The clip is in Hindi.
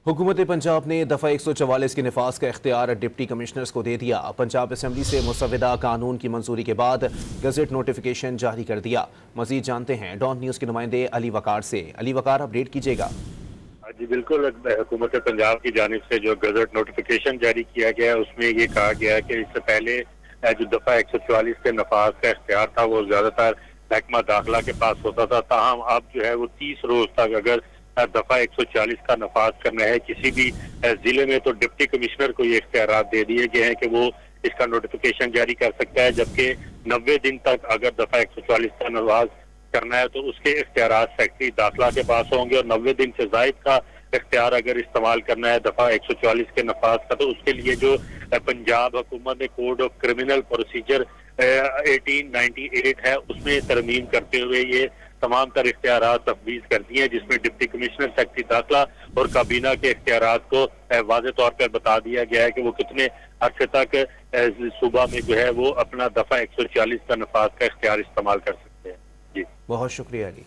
हुकूमत पंजाब ने दफ़ा 144 के नफाज का इख्तियार डिप्टी कमिश्नर्स को दे दिया। पंजाब असम्बली से मुसविदा कानून की मंजूरी के बाद गजट नोटिफिकेशन जारी कर दिया। मजीद जानते हैं डॉन न्यूज़ के नुमाइंदे अली वकार से। अली वकार, अपडेट कीजिएगा। जी बिल्कुल, हुकूमत पंजाब की जानिब से जो गजट नोटिफिकेशन जारी किया गया है उसमें ये कहा गया है कि इससे पहले जो दफ़ा 144 के नफाज का इख्तियार था वो ज़्यादातर महकमा दाखिला के पास होता था। ताहम अब जो है वो 30 रोज तक अगर दफ़ा 140 का नफाज करना है किसी भी जिले में तो डिप्टी कमिश्नर को ये इख्तियार दे दिए गए हैं कि वो इसका नोटिफिकेशन जारी कर सकता है। जबकि 90 दिन तक अगर दफ़ा 144 का नफाज करना है तो उसके इख्तियार सेक्रेटरी दाखिला के पास होंगे, और 90 दिन से जायद का इख्तियार अगर इस्तेमाल करना है दफ़ा 144 के नफाज का तो उसके लिए जो पंजाब हुकूमत ने कोड ऑफ क्रिमिनल प्रोसीजर 1898 है उसमें तरमीम करते हुए ये तमाम तर इख्तियार तफवीज कर दिए हैं, जिसमें डिप्टी कमिश्नर सेक्रेटरी दाखिला और काबीना के इख्तियार को वाज़े तौर पर बता दिया गया है कि वो कितने अरसे तक सूबा में जो है वो अपना दफ़ा 140 का नफाज का इख्तियार इस्तेमाल कर सकते हैं। जी बहुत शुक्रिया अली।